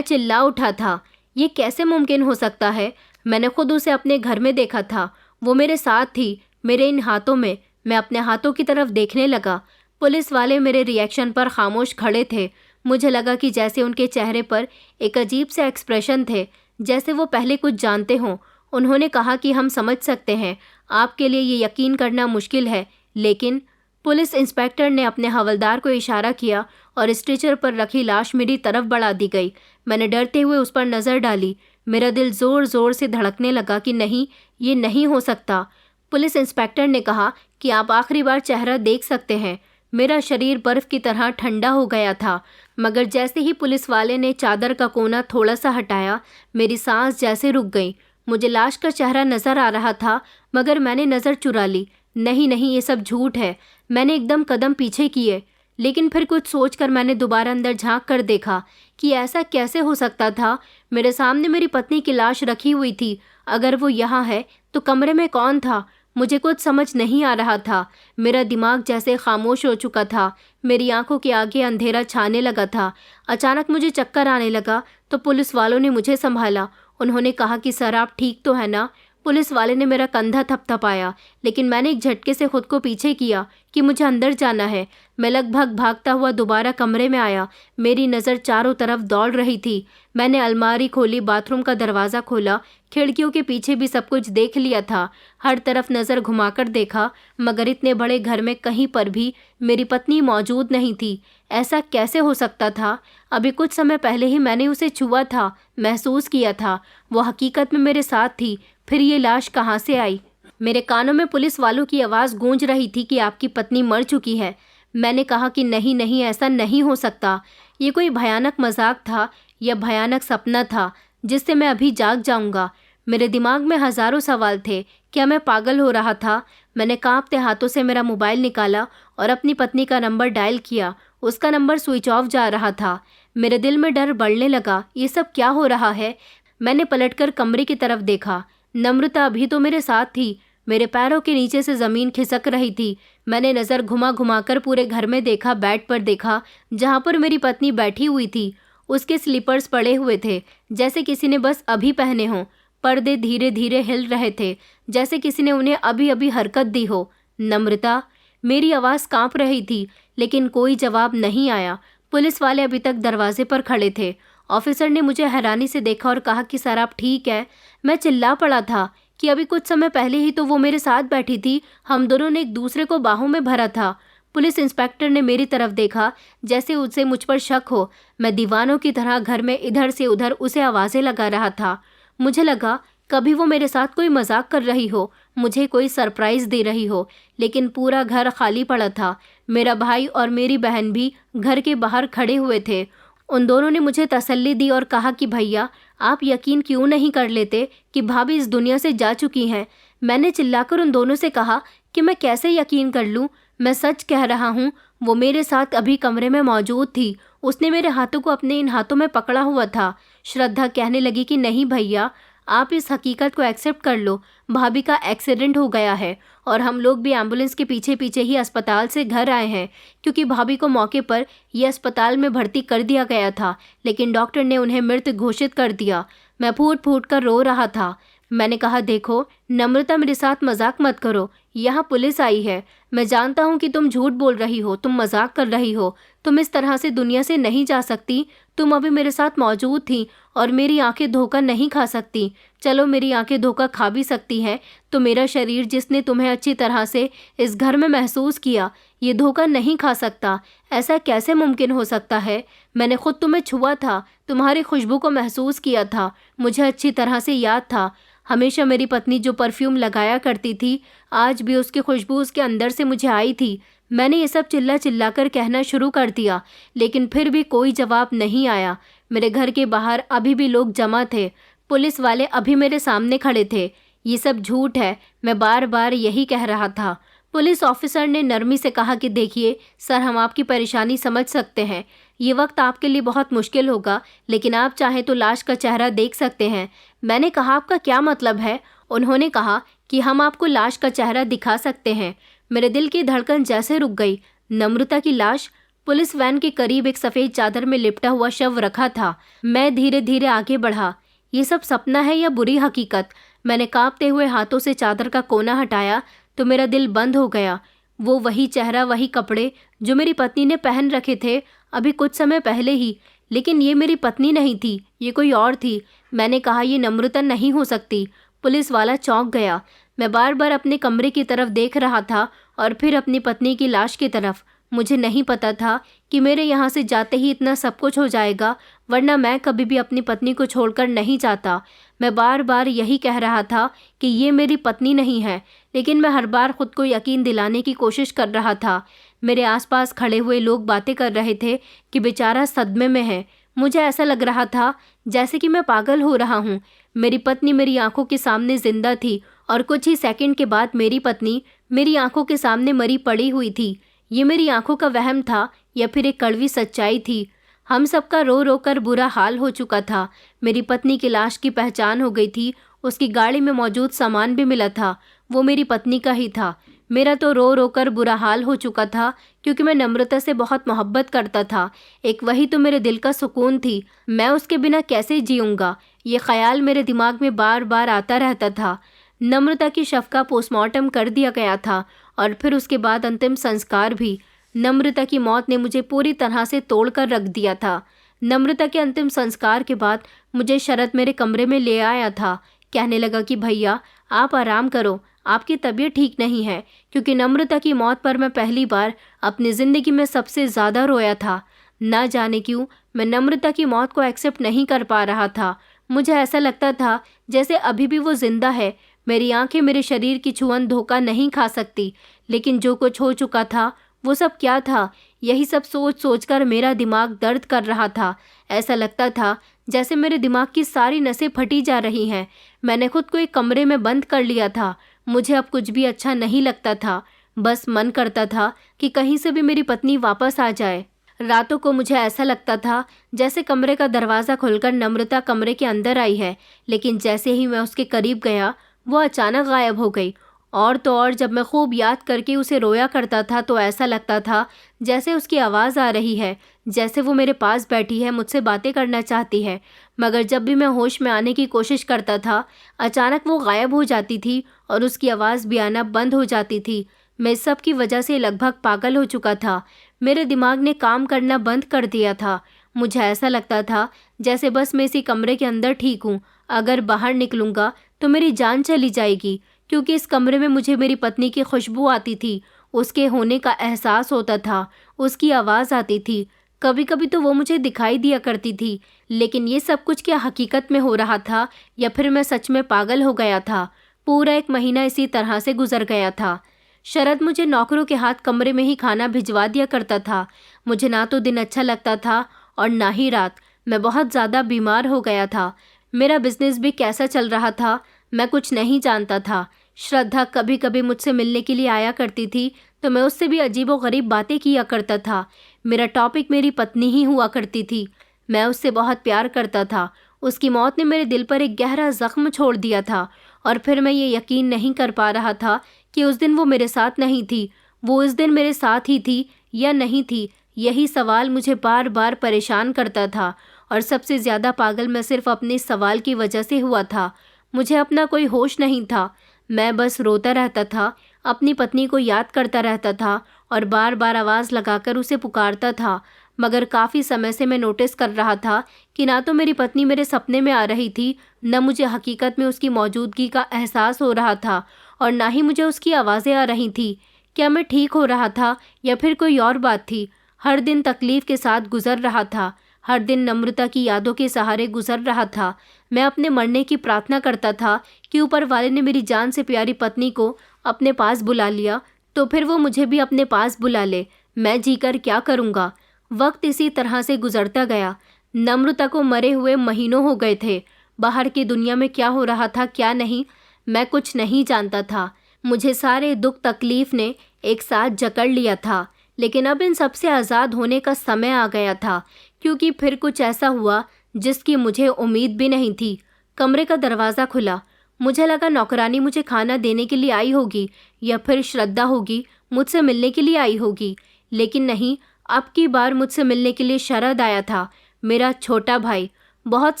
Speaker 1: चिल्ला उठा था, ये कैसे मुमकिन हो सकता है? मैंने खुद उसे अपने घर में देखा था। वो मेरे साथ थी, मेरे इन हाथों में। मैं अपने हाथों की तरफ देखने लगा। पुलिस वाले मेरे रिएक्शन पर खामोश खड़े थे। मुझे लगा कि जैसे उनके चेहरे पर एक अजीब से एक्सप्रेशन थे, जैसे वो पहले कुछ जानते हों। उन्होंने कहा कि हम समझ सकते हैं, आपके लिए ये यकीन करना मुश्किल है, लेकिन पुलिस इंस्पेक्टर ने अपने हवलदार को इशारा किया और स्ट्रेचर पर रखी लाश मेरी तरफ बढ़ा दी गई। मैंने डरते हुए उस पर नज़र डाली। मेरा दिल ज़ोर ज़ोर से धड़कने लगा कि नहीं, ये नहीं हो सकता। पुलिस इंस्पेक्टर ने कहा कि आप आखिरी बार चेहरा देख सकते हैं। मेरा शरीर बर्फ़ की तरह ठंडा हो गया था, मगर जैसे ही पुलिस वाले ने चादर का कोना थोड़ा सा हटाया, मेरी सांस जैसे रुक गई। मुझे लाश का चेहरा नज़र आ रहा था, मगर मैंने नज़र चुरा ली। नहीं नहीं, ये सब झूठ है। मैंने एकदम कदम पीछे किए, लेकिन फिर कुछ सोचकर मैंने दोबारा अंदर झांक कर देखा कि ऐसा कैसे हो सकता था। मेरे सामने मेरी पत्नी की लाश रखी हुई थी। अगर वो यहाँ है तो कमरे में कौन था? मुझे कुछ समझ नहीं आ रहा था। मेरा दिमाग जैसे खामोश हो चुका था। मेरी आंखों के आगे अंधेरा छाने लगा था। अचानक मुझे चक्कर आने लगा तो पुलिस वालों ने मुझे संभाला। उन्होंने कहा कि सर, आप ठीक तो है ना? पुलिस वाले ने मेरा कंधा थपथपाया, लेकिन मैंने एक झटके से खुद को पीछे किया कि मुझे अंदर जाना है। मैं लगभग भागता हुआ दोबारा कमरे में आया। मेरी नज़र चारों तरफ दौड़ रही थी। मैंने अलमारी खोली, बाथरूम का दरवाज़ा खोला, खिड़कियों के पीछे भी सब कुछ देख लिया था। हर तरफ नज़र घुमाकर देखा, मगर इतने बड़े घर में कहीं पर भी मेरी पत्नी मौजूद नहीं थी। ऐसा कैसे हो सकता था? अभी कुछ समय पहले ही मैंने उसे छुआ था, महसूस किया था। वो हकीकत में मेरे साथ थी। फिर ये लाश कहाँ से आई? मेरे कानों में पुलिस वालों की आवाज़ गूंज रही थी कि आपकी पत्नी मर चुकी है। मैंने कहा कि नहीं नहीं, ऐसा नहीं हो सकता। ये कोई भयानक मजाक था या भयानक सपना था जिससे मैं अभी जाग जाऊंगा। मेरे दिमाग में हज़ारों सवाल थे। क्या मैं पागल हो रहा था? मैंने कांपते हाथों से मेरा मोबाइल निकाला और अपनी पत्नी का नंबर डायल किया। उसका नंबर स्विच ऑफ जा रहा था। मेरे दिल में डर बढ़ने लगा। ये सब क्या हो रहा है? मैंने पलटकर कमरे की तरफ देखा। नम्रता अभी तो मेरे साथ थी। मेरे पैरों के नीचे से ज़मीन खिसक रही थी। मैंने नज़र घुमा घुमाकर पूरे घर में देखा। बेड पर देखा जहाँ पर मेरी पत्नी बैठी हुई थी। उसके स्लीपर्स पड़े हुए थे, जैसे किसी ने बस अभी पहने हों। पर्दे धीरे धीरे हिल रहे थे, जैसे किसी ने उन्हें अभी अभी हरकत दी हो। नम्रता, मेरी आवाज़ कांप रही थी, लेकिन कोई जवाब नहीं आया। पुलिस वाले अभी तक दरवाजे पर खड़े थे। ऑफिसर ने मुझे हैरानी से देखा और कहा कि सर, आप ठीक है? मैं चिल्ला पड़ा था कि अभी कुछ समय पहले ही तो वो मेरे साथ बैठी थी, हम दोनों ने एक दूसरे को बाहों में भरा था। पुलिस इंस्पेक्टर ने मेरी तरफ देखा जैसे उसे मुझ पर शक हो। मैं दीवानों की तरह घर में इधर से उधर उसे आवाज़ें लगा रहा था। मुझे लगा कभी वो मेरे साथ कोई मजाक कर रही हो, मुझे कोई सरप्राइज दे रही हो, लेकिन पूरा घर खाली पड़ा था। मेरा भाई और मेरी बहन भी घर के बाहर खड़े हुए थे। उन दोनों ने मुझे तसल्ली दी और कहा कि भैया, आप यकीन क्यों नहीं कर लेते कि भाभी इस दुनिया से जा चुकी हैं। मैंने चिल्लाकर उन दोनों से कहा कि मैं कैसे यकीन कर लूं, मैं सच कह रहा हूं, वो मेरे साथ अभी कमरे में मौजूद थी। उसने मेरे हाथों को अपने इन हाथों में पकड़ा हुआ था। श्रद्धा कहने लगी कि नहीं भैया, आप इस हकीकत को एक्सेप्ट कर लो, भाभी का एक्सीडेंट हो गया है और हम लोग भी एम्बुलेंस के पीछे पीछे ही अस्पताल से घर आए हैं, क्योंकि भाभी को मौके पर ये अस्पताल में भर्ती कर दिया गया था, लेकिन डॉक्टर ने उन्हें मृत घोषित कर दिया। मैं फूट फूट कर रो रहा था। मैंने कहा, देखो नम्रता, मेरे साथ मजाक मत करो, यहाँ पुलिस आई है। मैं जानता हूँ कि तुम झूठ बोल रही हो, तुम मजाक कर रही हो, तुम इस तरह से दुनिया से नहीं जा सकती। तुम अभी मेरे साथ मौजूद थी और मेरी आंखें धोखा नहीं खा सकती। चलो, मेरी आंखें धोखा खा भी सकती हैं तो मेरा शरीर, जिसने तुम्हें अच्छी तरह से इस घर में महसूस किया, ये धोखा नहीं खा सकता। ऐसा कैसे मुमकिन हो सकता है? मैंने खुद तुम्हें छुआ था, तुम्हारी खुशबू को महसूस किया था, मुझे अच्छी तरह से याद था। हमेशा मेरी पत्नी जो परफ्यूम लगाया करती थी, आज भी उसकी खुशबू उसके अंदर से मुझे आई थी। मैंने ये सब चिल्ला चिल्ला कर कहना शुरू कर दिया, लेकिन फिर भी कोई जवाब नहीं आया। मेरे घर के बाहर अभी भी लोग जमा थे, पुलिस वाले अभी मेरे सामने खड़े थे। ये सब झूठ है, मैं बार बार यही कह रहा था। पुलिस ऑफिसर ने नरमी से कहा कि देखिए सर, हम आपकी परेशानी समझ सकते हैं, ये वक्त आपके लिए बहुत मुश्किल होगा, लेकिन आप चाहें तो लाश का चेहरा देख सकते हैं। मैंने कहा, आपका क्या मतलब है? उन्होंने कहा कि हम आपको लाश का चेहरा दिखा सकते हैं। मेरे दिल की धड़कन जैसे रुक गई। नम्रता की लाश? पुलिस वैन के करीब एक सफ़ेद चादर में लिपटा हुआ शव रखा था। मैं धीरे धीरे आगे बढ़ा। ये सब सपना है या बुरी हकीकत? मैंने कांपते हुए हाथों से चादर का कोना हटाया तो मेरा दिल बंद हो गया। वो वही चेहरा, वही कपड़े जो मेरी पत्नी ने पहन रखे थे अभी कुछ समय पहले ही, लेकिन ये मेरी पत्नी नहीं थी, ये कोई और थी। मैंने कहा, ये नम्रता नहीं हो सकती। पुलिस वाला चौंक गया। मैं बार बार अपने कमरे की तरफ देख रहा था और फिर अपनी पत्नी की लाश की तरफ। मुझे नहीं पता था कि मेरे यहाँ से जाते ही इतना सब कुछ हो जाएगा, वरना मैं कभी भी अपनी पत्नी को छोड़कर नहीं जाता। मैं बार बार यही कह रहा था कि ये मेरी पत्नी नहीं है, लेकिन मैं हर बार खुद को यकीन दिलाने की कोशिश कर रहा था। मेरे आसपास खड़े हुए लोग बातें कर रहे थे कि बेचारा सदमे में है। मुझे ऐसा लग रहा था जैसे कि मैं पागल हो रहा हूँ। मेरी पत्नी मेरी आंखों के सामने जिंदा थी और कुछ ही सेकंड के बाद मेरी पत्नी मेरी आंखों के सामने मरी पड़ी हुई थी। ये मेरी आंखों का वहम था या फिर एक कड़वी सच्चाई थी? हम सबका रो रो कर बुरा हाल हो चुका था। मेरी पत्नी की लाश की पहचान हो गई थी, उसकी गाड़ी में मौजूद सामान भी मिला था, वो मेरी पत्नी का ही था। मेरा तो रो रो कर बुरा हाल हो चुका था, क्योंकि मैं नम्रता से बहुत मोहब्बत करता था। एक वही तो मेरे दिल का सुकून थी। मैं उसके बिना कैसे जीऊँगा, ये ख्याल मेरे दिमाग में बार बार आता रहता था। नम्रता की शव का पोस्टमार्टम कर दिया गया था और फिर उसके बाद अंतिम संस्कार भी। नम्रता की मौत ने मुझे पूरी तरह से तोड़ कर रख दिया था। नम्रता के अंतिम संस्कार के बाद मुझे शरद मेरे कमरे में ले आया था। कहने लगा कि भैया, आप आराम करो, आपकी तबीयत ठीक नहीं है। क्योंकि नम्रता की मौत पर मैं पहली बार अपनी ज़िंदगी में सबसे ज़्यादा रोया था। ना जाने क्यों मैं नम्रता की मौत को एक्सेप्ट नहीं कर पा रहा था। मुझे ऐसा लगता था जैसे अभी भी वो जिंदा है। मेरी आंखें मेरे शरीर की छुअन धोखा नहीं खा सकती, लेकिन जो कुछ हो चुका था वो सब क्या था? यही सब सोच सोच कर मेरा दिमाग दर्द कर रहा था। ऐसा लगता था जैसे मेरे दिमाग की सारी नसें फटी जा रही हैं। मैंने खुद को एक कमरे में बंद कर लिया था। मुझे अब कुछ भी अच्छा नहीं लगता था। बस मन करता था कि कहीं से भी मेरी पत्नी वापस आ जाए। रातों को मुझे ऐसा लगता था जैसे कमरे का दरवाज़ा खुलकर नम्रता कमरे के अंदर आई है, लेकिन जैसे ही मैं उसके करीब गया वो अचानक गायब हो गई। और तो और जब मैं खूब याद करके उसे रोया करता था तो ऐसा लगता था जैसे उसकी आवाज़ आ रही है, जैसे वो मेरे पास बैठी है, मुझसे बातें करना चाहती है। मगर जब भी मैं होश में आने की कोशिश करता था, अचानक वो गायब हो जाती थी और उसकी आवाज़ भी आना बंद हो जाती थी। मैं इस सब की वजह से लगभग पागल हो चुका था। मेरे दिमाग ने काम करना बंद कर दिया था। मुझे ऐसा लगता था जैसे बस मैं इसी कमरे के अंदर ठीक हूँ, अगर बाहर निकलूँगा तो मेरी जान चली जाएगी, क्योंकि इस कमरे में मुझे मेरी पत्नी की खुशबू आती थी, उसके होने का एहसास होता था, उसकी आवाज़ आती थी। कभी कभी तो वो मुझे दिखाई दिया करती थी। लेकिन ये सब कुछ क्या हकीकत में हो रहा था या फिर मैं सच में पागल हो गया था? पूरा 1 महीना इसी तरह से गुजर गया था। शरद मुझे नौकरों के हाथ कमरे में ही खाना भिजवा दिया करता था। मुझे ना तो दिन अच्छा लगता था और ना ही रात। मैं बहुत ज़्यादा बीमार हो गया था। मेरा बिजनेस भी कैसा चल रहा था मैं कुछ नहीं जानता था। श्रद्धा कभी कभी मुझसे मिलने के लिए आया करती थी तो मैं उससे भी अजीबोगरीब बातें किया करता था। मेरा टॉपिक मेरी पत्नी ही हुआ करती थी। मैं उससे बहुत प्यार करता था। उसकी मौत ने मेरे दिल पर एक गहरा जख्म छोड़ दिया था और फिर मैं ये यकीन नहीं कर पा रहा था कि उस दिन वो मेरे साथ नहीं थी। वो उस दिन मेरे साथ ही थी या नहीं थी, यही सवाल मुझे बार बार परेशान करता था। और सबसे ज़्यादा पागल मैं सिर्फ अपने सवाल की वजह से हुआ था। मुझे अपना कोई होश नहीं था। मैं बस रोता रहता था, अपनी पत्नी को याद करता रहता था और बार बार आवाज़ लगाकर उसे पुकारता था। मगर काफ़ी समय से मैं नोटिस कर रहा था कि ना तो मेरी पत्नी मेरे सपने में आ रही थी, न मुझे हकीकत में उसकी मौजूदगी का एहसास हो रहा था और ना ही मुझे उसकी आवाज़ें आ रही थी। क्या मैं ठीक हो रहा था या फिर कोई और बात थी? हर दिन तकलीफ़ के साथ गुजर रहा था। हर दिन नम्रता की यादों के सहारे गुजर रहा था। मैं अपने मरने की प्रार्थना करता था कि ऊपर वाले ने मेरी जान से प्यारी पत्नी को अपने पास बुला लिया तो फिर वो मुझे भी अपने पास बुला ले। मैं जीकर क्या करूँगा? वक्त इसी तरह से गुजरता गया। नम्रता को मरे हुए महीनों हो गए थे। बाहर की दुनिया में क्या हो रहा था क्या नहीं, मैं कुछ नहीं जानता था। मुझे सारे दुख तकलीफ ने एक साथ जकड़ लिया था। लेकिन अब इन सबसे आज़ाद होने का समय आ गया था, क्योंकि फिर कुछ ऐसा हुआ जिसकी मुझे उम्मीद भी नहीं थी। कमरे का दरवाज़ा खुला। मुझे लगा नौकरानी मुझे खाना देने के लिए आई होगी या फिर श्रद्धा होगी मुझसे मिलने के लिए आई होगी। लेकिन नहीं, अब की बार मुझसे मिलने के लिए शरद आया था, मेरा छोटा भाई। बहुत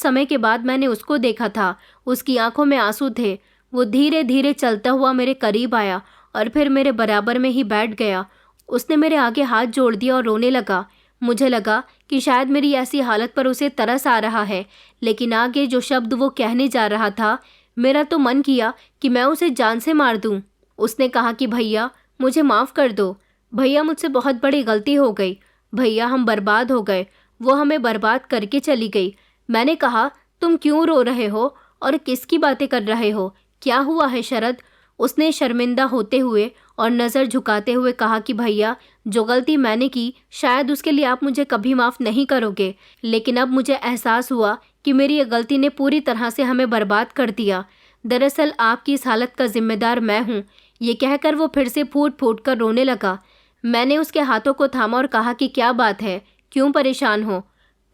Speaker 1: समय के बाद मैंने उसको देखा था। उसकी आंखों में आंसू थे। वो धीरे धीरे चलता हुआ मेरे करीब आया और फिर मेरे बराबर में ही बैठ गया। उसने मेरे आगे हाथ जोड़ दिया और रोने लगा। मुझे लगा कि शायद मेरी ऐसी हालत पर उसे तरस आ रहा है, लेकिन आगे जो शब्द वो कहने जा रहा था, मेरा तो मन किया कि मैं उसे जान से मार दूं। उसने कहा कि भैया मुझे माफ़ कर दो। भैया मुझसे बहुत बड़ी गलती हो गई। भैया हम बर्बाद हो गए। वो हमें बर्बाद करके चली गई। मैंने कहा तुम क्यों रो रहे हो और किसकी बातें कर रहे हो? क्या हुआ है शरद? उसने शर्मिंदा होते हुए और नज़र झुकाते हुए कहा कि भैया जो गलती मैंने की शायद उसके लिए आप मुझे कभी माफ़ नहीं करोगे, लेकिन अब मुझे एहसास हुआ कि मेरी ये गलती ने पूरी तरह से हमें बर्बाद कर दिया। दरअसल आपकी इस हालत का जिम्मेदार मैं हूँ। ये कहकर वो फिर से फूट फूट कर रोने लगा। मैंने उसके हाथों को थामा और कहा कि क्या बात है, क्यों परेशान हो?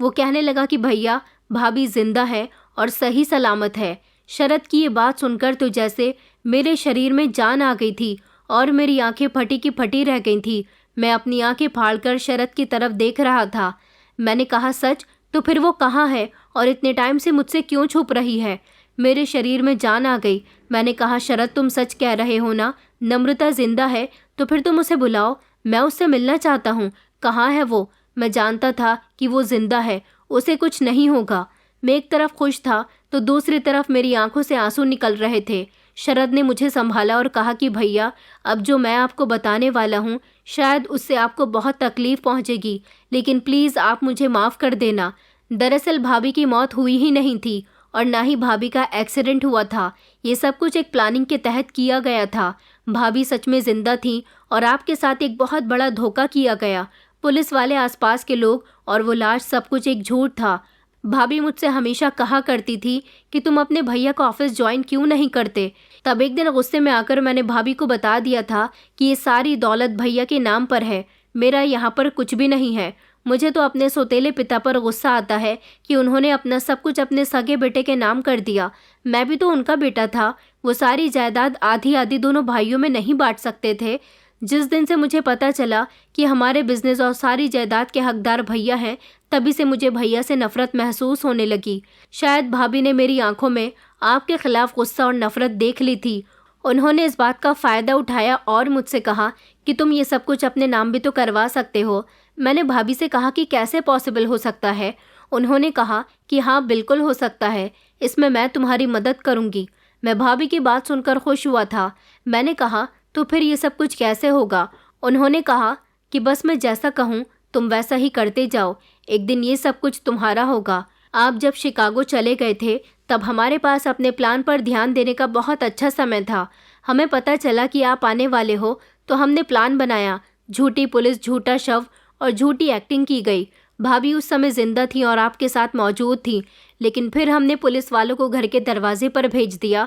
Speaker 1: वो कहने लगा कि भैया भाभी जिंदा है और सही सलामत है। शरद की ये बात सुनकर तो जैसे मेरे शरीर में जान आ गई थी और मेरी आंखें फटी की फटी रह गई थी। मैं अपनी आंखें फाड़कर शरद की तरफ देख रहा था। मैंने कहा सच? तो फिर वो कहाँ है और इतने टाइम से मुझसे क्यों छुप रही है? मेरे शरीर में जान आ गई। मैंने कहा शरद तुम सच कह रहे हो ना? नम्रता जिंदा है तो फिर तुम उसे बुलाओ, मैं उससे मिलना चाहता हूँ। कहाँ है वो? मैं जानता था कि वो जिंदा है, उसे कुछ नहीं होगा। मैं एक तरफ खुश था तो दूसरी तरफ मेरी आंखों से आंसू निकल रहे थे। शरद ने मुझे संभाला और कहा कि भैया अब जो मैं आपको बताने वाला हूँ शायद उससे आपको बहुत तकलीफ पहुँचेगी, लेकिन प्लीज़ आप मुझे माफ़ कर देना। दरअसल भाभी की मौत हुई ही नहीं थी और ना ही भाभी का एक्सीडेंट हुआ था। ये सब कुछ एक प्लानिंग के तहत किया गया था। भाभी सच में जिंदा थी और आपके साथ एक बहुत बड़ा धोखा किया गया। पुलिस वाले, आसपास के लोग और वो लाश, सब कुछ एक झूठ था। भाभी मुझसे हमेशा कहा करती थी कि तुम अपने भैया का ऑफिस ज्वाइन क्यों नहीं करते। तब एक दिन गुस्से में आकर मैंने भाभी को बता दिया था कि ये सारी दौलत भैया के नाम पर है, मेरा यहाँ पर कुछ भी नहीं है। मुझे तो अपने सौतेले पिता पर गुस्सा आता है कि उन्होंने अपना सब कुछ अपने सगे बेटे के नाम कर दिया। मैं भी तो उनका बेटा था। वो सारी जायदाद आधी आधी दोनों भाइयों में नहीं बांट सकते थे। जिस दिन से मुझे पता चला कि हमारे बिजनेस और सारी जायदाद के हकदार भैया हैं, तभी से मुझे भैया से नफरत महसूस होने लगी। शायद भाभी ने मेरी आंखों में आपके खिलाफ गुस्सा और नफरत देख ली थी। उन्होंने इस बात का फ़ायदा उठाया और मुझसे कहा कि तुम ये सब कुछ अपने नाम भी तो करवा सकते हो। मैंने भाभी से कहा कि कैसे पॉसिबल हो सकता है। उन्होंने कहा कि हाँ बिल्कुल हो सकता है, इसमें मैं तुम्हारी मदद करूँगी। मैं भाभी की बात सुनकर खुश हुआ था। मैंने कहा, तो फिर ये सब कुछ कैसे होगा? उन्होंने कहा कि बस मैं जैसा कहूँ तुम वैसा ही करते जाओ, एक दिन ये सब कुछ तुम्हारा होगा। आप जब शिकागो चले गए थे तब हमारे पास अपने प्लान पर ध्यान देने का बहुत अच्छा समय था। हमें पता चला कि आप आने वाले हो तो हमने प्लान बनाया। झूठी पुलिस, झूठा शव और झूठी एक्टिंग की गई। भाभी उस समय जिंदा थी और आपके साथ मौजूद थी, लेकिन फिर हमने पुलिस वालों को घर के दरवाजे पर भेज दिया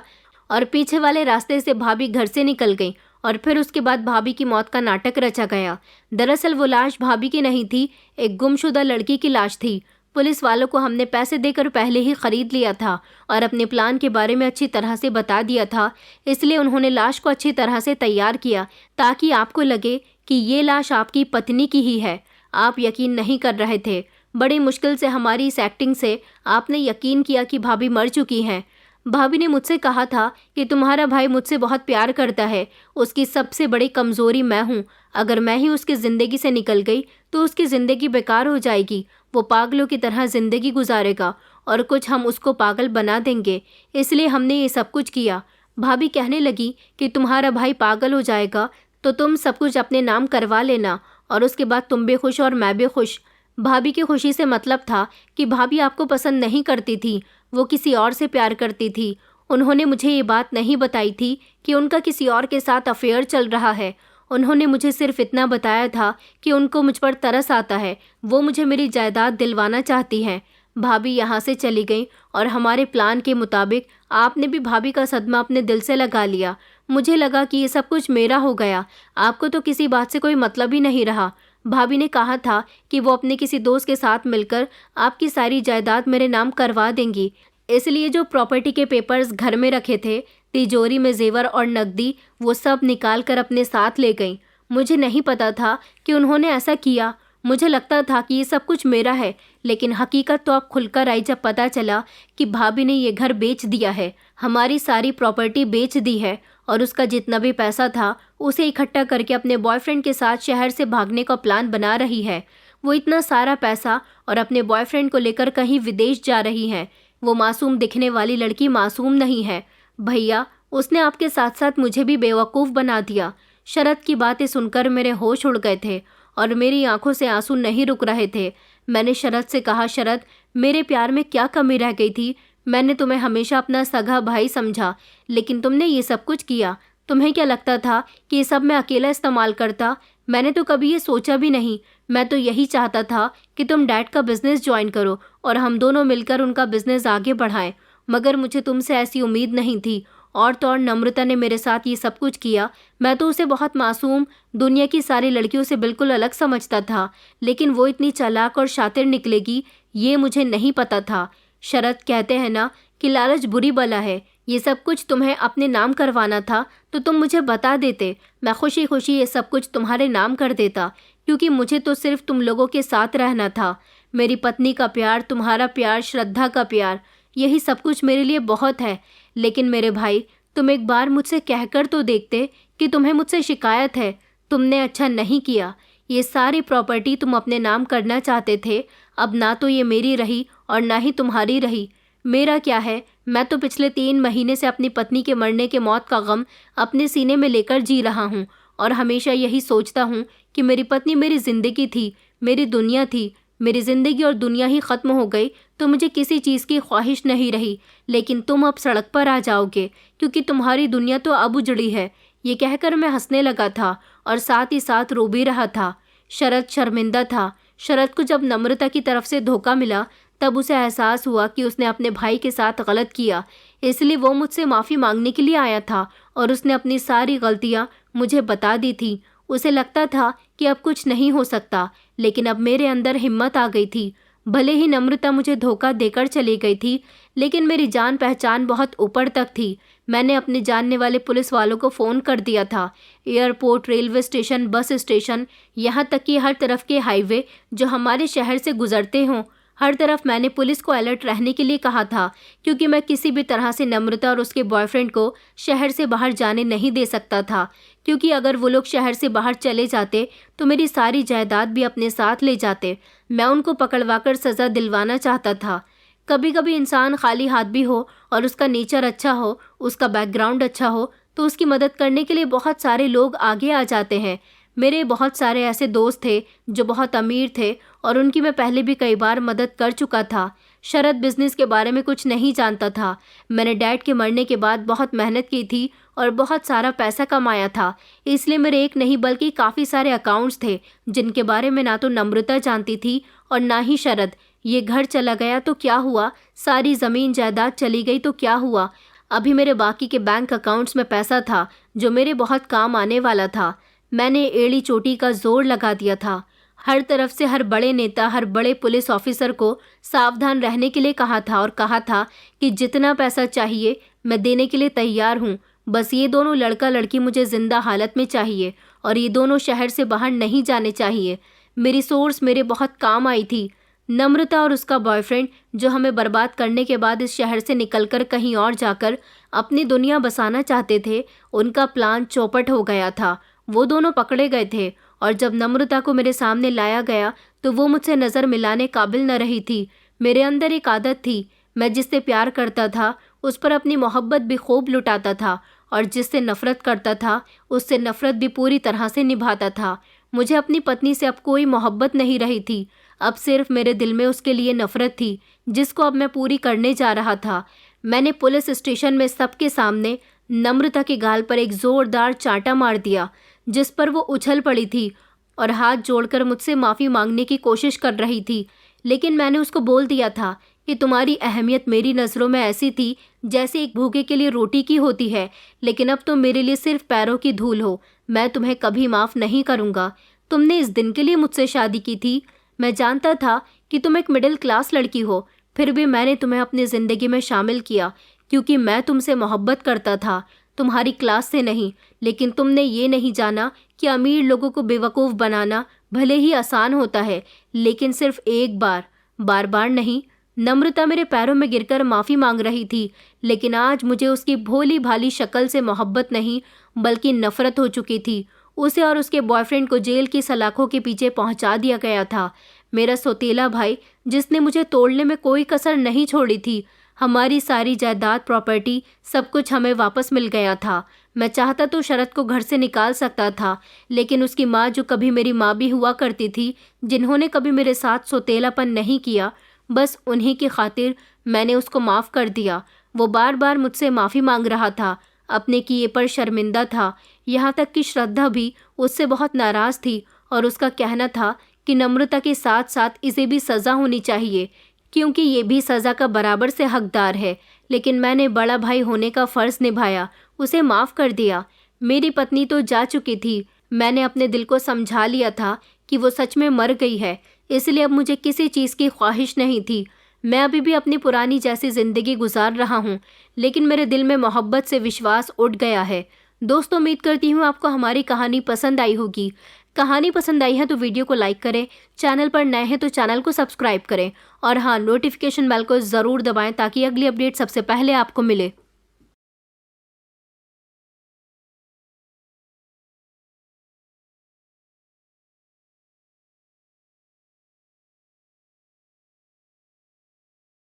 Speaker 1: और पीछे वाले रास्ते से भाभी घर से निकल गई और फिर उसके बाद भाभी की मौत का नाटक रचा गया। दरअसल वो लाश भाभी की नहीं थी, एक गुमशुदा लड़की की लाश थी। पुलिस वालों को हमने पैसे देकर पहले ही खरीद लिया था और अपने प्लान के बारे में अच्छी तरह से बता दिया था, इसलिए उन्होंने लाश को अच्छी तरह से तैयार किया ताकि आपको लगे कि ये लाश आपकी पत्नी की ही है। आप यकीन नहीं कर रहे थे। बड़ी मुश्किल से हमारी इस एक्टिंग से आपने यकीन किया कि भाभी मर चुकी हैं। भाभी ने मुझसे कहा था कि तुम्हारा भाई मुझसे बहुत प्यार करता है, उसकी सबसे बड़ी कमज़ोरी मैं हूँ। अगर मैं ही उसकी ज़िंदगी से निकल गई तो उसकी ज़िंदगी बेकार हो जाएगी, वो पागलों की तरह ज़िंदगी गुजारेगा और कुछ हम उसको पागल बना देंगे, इसलिए हमने ये सब कुछ किया। भाभी कहने लगी कि तुम्हारा भाई पागल हो जाएगा तो तुम सब कुछ अपने नाम करवा लेना और उसके बाद तुम भी खुश और मैं भी खुश। भाभी की खुशी से मतलब था कि भाभी आपको पसंद नहीं करती थी, वो किसी और से प्यार करती थी। उन्होंने मुझे ये बात नहीं बताई थी कि उनका किसी और के साथ अफेयर चल रहा है। उन्होंने मुझे सिर्फ इतना बताया था कि उनको मुझ पर तरस आता है, वो मुझे मेरी जायदाद दिलवाना चाहती हैं। भाभी यहाँ से चली गई और हमारे प्लान के मुताबिक आपने भी भाभी का सदमा अपने दिल से लगा लिया। मुझे लगा कि ये सब कुछ मेरा हो गया, आपको तो किसी बात से कोई मतलब ही नहीं रहा। भाभी ने कहा था कि वो अपने किसी दोस्त के साथ मिलकर आपकी सारी जायदाद मेरे नाम करवा देंगी, इसलिए जो प्रॉपर्टी के पेपर्स घर में रखे थे, तिजोरी में जेवर और नकदी, वो सब निकाल कर अपने साथ ले गईं। मुझे नहीं पता था कि उन्होंने ऐसा किया। मुझे लगता था कि ये सब कुछ मेरा है, लेकिन हकीकत तो अब खुलकर आई जब पता चला कि भाभी ने ये घर बेच दिया है, हमारी सारी प्रॉपर्टी बेच दी है और उसका जितना भी पैसा था उसे इकट्ठा करके अपने बॉयफ्रेंड के साथ शहर से भागने का प्लान बना रही है। वो इतना सारा पैसा और अपने बॉयफ्रेंड को लेकर कहीं विदेश जा रही है। वो मासूम दिखने वाली लड़की मासूम नहीं है भैया, उसने आपके साथ साथ मुझे भी बेवकूफ़ बना दिया। शरद की बातें सुनकर मेरे होश उड़ गए थे और मेरी आंखों से आंसू नहीं रुक रहे थे। मैंने शरद से कहा, शरद, मेरे प्यार में क्या कमी रह गई थी? मैंने तुम्हें हमेशा अपना सगा भाई समझा, लेकिन तुमने ये सब कुछ किया। तुम्हें क्या लगता था कि ये सब मैं अकेला इस्तेमाल करता? मैंने तो कभी ये सोचा भी नहीं। मैं तो यही चाहता था कि तुम डैड का बिजनेस ज्वाइन करो और हम दोनों मिलकर उनका बिजनेस आगे बढ़ाएं, मगर मुझे तुमसे ऐसी उम्मीद नहीं थी। और तो और नम्रता ने मेरे साथ ये सब कुछ किया। मैं तो उसे बहुत मासूम, दुनिया की सारी लड़कियों से बिल्कुल अलग समझता था, लेकिन वो इतनी चालाक और शातिर निकलेगी ये मुझे नहीं पता था। शरद, कहते हैं ना कि लालच बुरी बला है। ये सब कुछ तुम्हें अपने नाम करवाना था तो तुम मुझे बता देते, मैं खुशी खुशी ये सब कुछ तुम्हारे नाम कर देता, क्योंकि मुझे तो सिर्फ तुम लोगों के साथ रहना था। मेरी पत्नी का प्यार, तुम्हारा प्यार, श्रद्धा का प्यार, यही सब कुछ मेरे लिए बहुत है। लेकिन मेरे भाई, तुम एक बार मुझसे कहकर तो देखते कि तुम्हें मुझसे शिकायत है। तुमने अच्छा नहीं किया। ये सारी प्रॉपर्टी तुम अपने नाम करना चाहते थे, अब ना तो ये मेरी रही और ना ही तुम्हारी रही। मेरा क्या है, मैं तो पिछले 3 महीने से अपनी पत्नी के मरने के मौत का गम अपने सीने में लेकर जी रहा हूँ और हमेशा यही सोचता हूँ कि मेरी पत्नी मेरी ज़िंदगी थी, मेरी दुनिया थी। मेरी ज़िंदगी और दुनिया ही ख़त्म हो गई तो मुझे किसी चीज़ की ख्वाहिश नहीं रही, लेकिन तुम अब सड़क पर आ जाओगे क्योंकि तुम्हारी दुनिया तो अब उजड़ी है। ये कहकर मैं हंसने लगा था और साथ ही साथ रो भी रहा था। शरद शर्मिंदा था। शरद को जब नम्रता की तरफ से धोखा मिला तब उसे एहसास हुआ कि उसने अपने भाई के साथ गलत किया, इसलिए वो मुझसे माफ़ी मांगने के लिए आया था और उसने अपनी सारी गलतियाँ मुझे बता दी थी। उसे लगता था कि अब कुछ नहीं हो सकता, लेकिन अब मेरे अंदर हिम्मत आ गई थी। भले ही नम्रता मुझे धोखा देकर चली गई थी, लेकिन मेरी जान पहचान बहुत ऊपर तक थी। मैंने अपने जानने वाले पुलिस वालों को फ़ोन कर दिया था। Airport, railway station, bus station, यहाँ तक कि हर तरफ के हाईवे जो हमारे शहर से गुजरते हों, हर तरफ मैंने पुलिस को अलर्ट रहने के लिए कहा था, क्योंकि मैं किसी भी तरह से नम्रता और उसके बॉयफ्रेंड को शहर से बाहर जाने नहीं दे सकता था, क्योंकि अगर वो लोग शहर से बाहर चले जाते तो मेरी सारी जायदाद भी अपने साथ ले जाते। मैं उनको पकड़वाकर सज़ा दिलवाना चाहता था। कभी कभी इंसान खाली हाथ भी हो और उसका नेचर अच्छा हो, उसका बैकग्राउंड अच्छा हो, तो उसकी मदद करने के लिए बहुत सारे लोग आगे आ जाते हैं। मेरे बहुत सारे ऐसे दोस्त थे जो बहुत अमीर थे और उनकी मैं पहले भी कई बार मदद कर चुका था। शरद बिजनेस के बारे में कुछ नहीं जानता था। मैंने डैड के मरने के बाद बहुत मेहनत की थी और बहुत सारा पैसा कमाया था, इसलिए मेरे एक नहीं बल्कि काफ़ी सारे अकाउंट्स थे जिनके बारे में ना तो नम्रता जानती थी और ना ही शरद। ये घर चला गया तो क्या हुआ, सारी ज़मीन जायदाद चली गई तो क्या हुआ, अभी मेरे बाकी के बैंक अकाउंट्स में पैसा था जो मेरे बहुत काम आने वाला था। मैंने एड़ी चोटी का जोर लगा दिया था। हर तरफ से हर बड़े नेता, हर बड़े पुलिस ऑफिसर को सावधान रहने के लिए कहा था और कहा था कि जितना पैसा चाहिए मैं देने के लिए तैयार हूँ, बस ये दोनों लड़का लड़की मुझे जिंदा हालत में चाहिए और ये दोनों शहर से बाहर नहीं जाने चाहिए। मेरी सोर्स मेरे बहुत काम आई थी। नम्रता और उसका बॉयफ्रेंड जो हमें बर्बाद करने के बाद इस शहर से निकलकर कहीं और जाकर अपनी दुनिया बसाना चाहते थे, उनका प्लान चौपट हो गया था। वो दोनों पकड़े गए थे और जब नम्रता को मेरे सामने लाया गया तो वो मुझसे नज़र मिलाने काबिल न रही थी। मेरे अंदर एक आदत थी, मैं जिससे प्यार करता था उस पर अपनी मोहब्बत भी खूब लुटाता था और जिससे नफ़रत करता था उससे नफ़रत भी पूरी तरह से निभाता था। मुझे अपनी पत्नी से अब कोई मोहब्बत नहीं रही थी, अब सिर्फ मेरे दिल में उसके लिए नफ़रत थी जिसको अब मैं पूरी करने जा रहा था। मैंने पुलिस स्टेशन में सबके सामने नम्रता के गाल पर एक ज़ोरदार चांटा मार दिया जिस पर वो उछल पड़ी थी और हाथ जोड़कर मुझसे माफ़ी मांगने की कोशिश कर रही थी। लेकिन मैंने उसको बोल दिया था कि तुम्हारी अहमियत मेरी नज़रों में ऐसी थी जैसे एक भूखे के लिए रोटी की होती है, लेकिन अब तुम मेरे लिए सिर्फ पैरों की धूल हो। मैं तुम्हें कभी माफ़ नहीं करूँगा। तुमने इस दिन के लिए मुझसे शादी की थी। मैं जानता था कि तुम एक मिडिल क्लास लड़की हो, फिर भी मैंने तुम्हें अपनी ज़िंदगी में शामिल किया क्योंकि मैं तुमसे मोहब्बत करता था, तुम्हारी क्लास से नहीं। लेकिन तुमने ये नहीं जाना कि अमीर लोगों को बेवकूफ़ बनाना भले ही आसान होता है, लेकिन सिर्फ एक बार, बार बार नहीं। नम्रता मेरे पैरों में गिरकर माफ़ी मांग रही थी, लेकिन आज मुझे उसकी भोली भाली शक्ल से मोहब्बत नहीं बल्कि नफ़रत हो चुकी थी। उसे और उसके बॉयफ्रेंड को जेल की सलाखों के पीछे पहुंचा दिया गया था। मेरा सौतेला भाई जिसने मुझे तोड़ने में कोई कसर नहीं छोड़ी थी। हमारी सारी जायदाद, प्रॉपर्टी, सब कुछ हमें वापस मिल गया था। मैं चाहता तो शरद को घर से निकाल सकता था, लेकिन उसकी माँ जो कभी मेरी माँ भी हुआ करती थी, जिन्होंने कभी मेरे साथ सौतेलापन नहीं किया, बस उन्हीं की खातिर मैंने उसको माफ़ कर दिया। वो बार बार मुझसे माफ़ी मांग रहा था, अपने किए पर शर्मिंदा था। यहाँ तक कि श्रद्धा भी उससे बहुत नाराज़ थी और उसका कहना था कि नम्रता के साथ साथ इसे भी सज़ा होनी चाहिए क्योंकि ये भी सज़ा का बराबर से हकदार है। लेकिन मैंने बड़ा भाई होने का फ़र्ज़ निभाया, उसे माफ़ कर दिया। मेरी पत्नी तो जा चुकी थी, मैंने अपने दिल को समझा लिया था कि वो सच में मर गई है, इसलिए अब मुझे किसी चीज़ की ख्वाहिश नहीं थी। मैं अभी भी अपनी पुरानी जैसी ज़िंदगी गुजार रहा हूँ, लेकिन मेरे दिल में मोहब्बत से विश्वास उठ गया है। दोस्तों, उम्मीद करती हूँ आपको हमारी कहानी पसंद आई होगी। कहानी पसंद आई है तो वीडियो को लाइक करें, चैनल पर नए हैं तो चैनल को सब्सक्राइब करें और हाँ, नोटिफिकेशन बेल को ज़रूर दबाएं ताकि अगली अपडेट सबसे पहले आपको मिले।